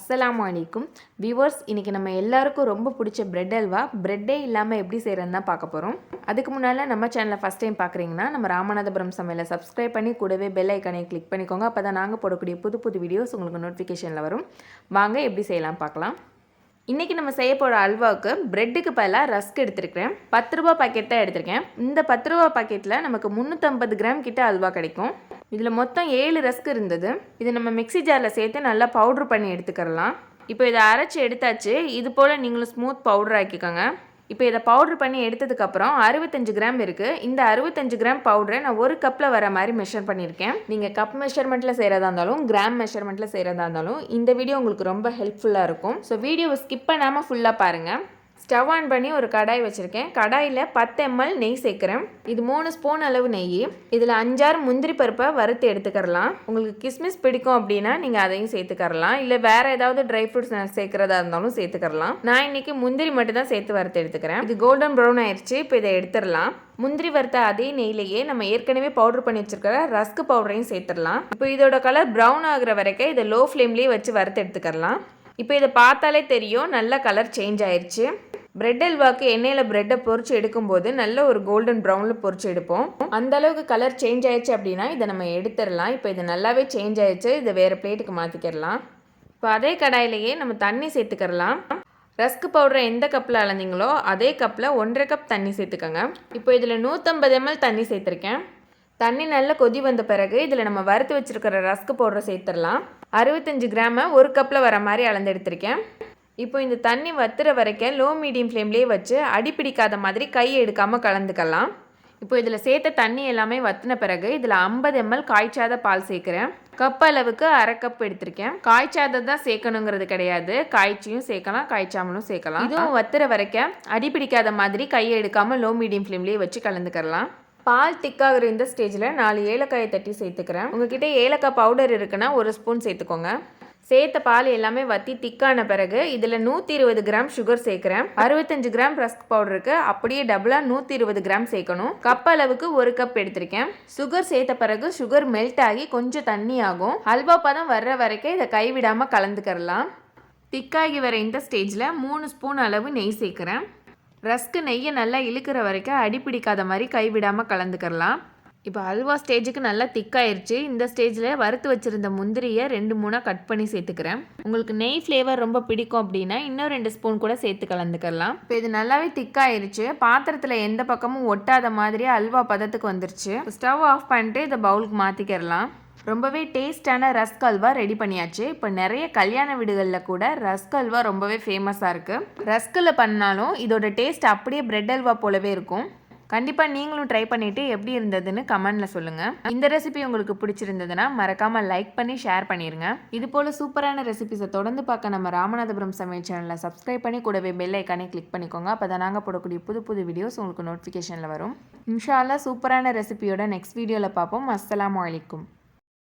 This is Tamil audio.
அஸ்ஸலாமு அலைக்கும் வியூவர்ஸ். இன்றைக்கி நம்ம எல்லாருக்கும் ரொம்ப பிடிச்ச பிரெட் அல்வா பிரெட்டே இல்லாமல் எப்படி செய்கிறதுன்னு தான் பார்க்க போகிறோம். அதுக்கு முன்னால் நம்ம சேனலை ஃபஸ்ட் டைம் பார்க்குறீங்கன்னா நம்ம ராமநாதபுரம் சமையலை சப்ஸ்கிரைப் பண்ணி கூடவே பெல் ஐக்கானை கிளிக் பண்ணிக்கோங்க. அப்போ தான் நாங்கள் போடக்கூடிய புது புது வீடியோஸ் உங்களுக்கு நோட்டிஃபிகேஷனில் வரும். வாங்க எப்படி செய்யலாம் பார்க்கலாம். இன்றைக்கி நம்ம செய்ய போகிற அல்வாவுக்கு ப்ரெட்டுக்கு பதிலாக ரஸ்க் எடுத்துருக்கிறேன். 10 ரூபா பாக்கெட் தான் எடுத்திருக்கேன். இந்த 10 ரூபா பாக்கெட்டில் நமக்கு 350 கிராம் கிட்ட அல்வா கிடைக்கும். இதில் மொத்தம் 7 ரஸ்க் இருந்தது. இது நம்ம மிக்ஸி ஜாரில் சேர்த்து நல்லா பவுட்ரு பண்ணி எடுத்துக்கிறலாம். இப்போ இதை அரைச்சி எடுத்தாச்சு. இது போல் நீங்களும் ஸ்மூத் பவுடர் ஆக்கிக்கோங்க. இப்போ இதை பவுட்ரு பண்ணி எடுத்ததுக்கப்புறம் 65 கிராம் இருக்குது. இந்த 65 கிராம் பவுடரை நான் ஒரு கப்பில் வர மாதிரி மெஷர் பண்ணியிருக்கேன். நீங்கள் கப் மெஷர்மெண்ட்டில் செய்கிறதா இருந்தாலும் கிராம் மெஷர்மெண்ட்டில் செய்கிறதா இருந்தாலும் இந்த வீடியோ உங்களுக்கு ரொம்ப ஹெல்ப்ஃபுல்லாக இருக்கும். ஸோ வீடியோவை ஸ்கிப் பண்ணாமல் ஃபுல்லாக பாருங்கள். ஸ்டவ் ஆன் பண்ணி ஒரு கடாய் வச்சுருக்கேன். கடாயில் 10 ml நெய் சேர்க்குறேன். இது 3 ஸ்பூன் அளவு நெய். இதில் 5-6 முந்திரி பருப்பை வறுத்து எடுத்துக்கிறலாம். உங்களுக்கு கிஸ்மிஸ் பிடிக்கும் அப்படின்னா நீங்கள் அதையும் சேர்த்துக்கரலாம். இல்லை வேறு ஏதாவது ட்ரை ஃப்ரூட்ஸ் சேர்க்குறதா இருந்தாலும் சேர்த்துக்கரலாம். நான் இன்றைக்கி முந்திரி மட்டும் தான் சேர்த்து வறுத்து எடுத்துக்கிறேன். இது கோல்டன் ப்ரௌன் ஆயிடுச்சு. இப்போ இதை எடுத்துடலாம். முந்திரி வறுத்த அதே நெய்லேயே நம்ம ஏற்கனவே பவுடர் பண்ணி வச்சுருக்கிற ரஸ்க் பவுடரையும் சேர்த்துடலாம். இப்போ இதோட கலர் ப்ரௌன் ஆகிற வரைக்கும் இதை லோ ஃப்ளேம்லேயே வச்சு வறுத்து எடுத்துக்கலாம். இப்போ இதை பார்த்தாலே தெரியும் நல்ல கலர் சேஞ்ச் ஆயிடுச்சு. பிரெட் அல்வாக்கு எண்ணெயில் ப்ரெட்டை பொரிச்சு எடுக்கும்போது நல்ல ஒரு கோல்டன் ப்ரௌனில் பொரிச்சு எடுப்போம். அந்த அளவுக்கு கலர் சேஞ்ச் ஆயிடுச்சு அப்படின்னா இதை நம்ம எடுத்துடலாம். இப்போ இது நல்லாவே சேஞ்ச் ஆயிடுச்சு. இதை வேறு பிளேட்டுக்கு மாற்றிக்கிடலாம். இப்போ அதே கடாயிலேயே நம்ம தண்ணி சேர்த்துக்கிறலாம். ரஸ்க் பவுடரை எந்த கப்பில் அளந்தீங்களோ அதே கப்பில் 1.5 கப் தண்ணி சேர்த்துக்கோங்க. இப்போ இதில் 150 ml தண்ணி சேர்த்துருக்கேன். தண்ணி நல்லா கொதி வந்த பிறகு இதில் நம்ம வறுத்து வச்சுருக்கிற ரஸ்க் பவுடரை சேர்த்துடலாம். 65 கிராமை ஒரு கப்பில் வர மாதிரி அளந்து எடுத்திருக்கேன். இப்போ இந்த தண்ணி வத்துற வரைக்கும் லோ மீடியம் ஃப்ளேம்லேயே வச்சு அடிப்பிடிக்காத மாதிரி கையை எடுக்காமல் கலந்துக்கலாம். இப்போ இதில் சேர்த்த தண்ணி எல்லாமே வற்றின பிறகு இதில் 50 ml காய்ச்சாத பால் சேர்க்குறேன். கப் அளவுக்கு அரை கப் எடுத்திருக்கேன். காய்ச்சாத தான் சேர்க்கணுங்கிறது கிடையாது. காய்ச்சியும் சேர்க்கலாம், காய்ச்சாமலும் சேர்க்கலாம். இதுவும் வத்துற வரைக்கும் அடிப்பிடிக்காத மாதிரி கையை எடுக்காமல் லோ மீடியம் ஃப்ளேம்லேயே வச்சு கலந்துக்கலாம். பால் திக்காகிற இந்த ஸ்டேஜில் 4 ஏலக்காயை தட்டி சேர்த்துக்கிறேன். உங்ககிட்ட ஏலக்காய் பவுடர் இருக்குன்னா 1 ஸ்பூன் சேர்த்துக்கோங்க. சேர்த்த பால் எல்லாமே வற்றி திக்கான பிறகு இதில் 120 கிராம் சுகர் சேர்க்குறேன். 65 கிராம் ரஸ்க் பவுடருக்கு அப்படியே டபுளாக 120 கிராம் சேர்க்கணும். கப் அளவுக்கு 1 கப் எடுத்திருக்கேன். சுகர் சேர்த்த பிறகு சுகர் மெல்ட் ஆகி கொஞ்சம் தண்ணி ஆகும். அல்வா பதம் வர்ற வரைக்கும் இதை கைவிடாமல் கலந்துக்கிறலாம். திக்காகி வர இந்த ஸ்டேஜில் 3 ஸ்பூன் அளவு நெய் சேர்க்குறேன். ரஸ்க்கு நெய்யை நல்லா இழுக்கிற வரைக்கும் அடிப்பிடிக்காத மாதிரி கைவிடாமல் கலந்துக்கிறலாம். இப்போ அல்வா ஸ்டேஜுக்கு நல்லா திக்காயிருச்சு. இந்த ஸ்டேஜில் வறுத்து வச்சுருந்த முந்திரியை 2-3 கட் பண்ணி சேர்த்துக்கிறேன். உங்களுக்கு நெய் ஃப்ளேவர் ரொம்ப பிடிக்கும் அப்படின்னா இன்னும் 2 ஸ்பூன் கூட சேர்த்து கலந்துக்கலாம். இப்போ இது நல்லாவே திக்காயிருச்சு. பாத்திரத்தில் எந்த பக்கமும் ஒட்டாத மாதிரி அல்வா பதத்துக்கு வந்துருச்சு. ஸ்டவ் ஆஃப் பண்ணிட்டு இதை பவுலுக்கு மாற்றிக்கிறலாம். ரொம்பவே டேஸ்டான ரஸ்க் அல்வா ரெடி பண்ணியாச்சு. இப்போ நிறைய கல்யாண வீடுகளில் கூட ரஸ்க் அல்வா ரொம்பவே ஃபேமஸாக இருக்குது. ரஸ்கில் பண்ணாலும் இதோட டேஸ்ட் அப்படியே பிரெட் அல்வா போலவே இருக்கும். கண்டிப்பாக நீங்களும் ட்ரை பண்ணிவிட்டு எப்படி இருந்ததுன்னு கமெண்டில் சொல்லுங்கள். இந்த ரெசிபி உங்களுக்கு பிடிச்சிருந்ததுன்னா மறக்காமல் லைக் பண்ணி ஷேர் பண்ணிடுங்க. இது போல் சூப்பரான ரெசிபிஸை தொடர்ந்து பார்க்க நம்ம ராமநாதபுரம் சமையல் சேனலை சப்ஸ்கிரைப் பண்ணி கூடவே பெல் ஐக்கானே கிளிக் பண்ணிக்கோங்க. அப்போ தான் நாங்கள் போடக்கூடிய புது புது வீடியோஸ் உங்களுக்கு நோட்டிஃபிகேஷனில் வரும். இன்ஷா அல்லாஹ் சூப்பரான ரெசிபியோட நெக்ஸ்ட் வீடியோவில் பார்ப்போம். அஸ்ஸலாமு அலைக்கும்.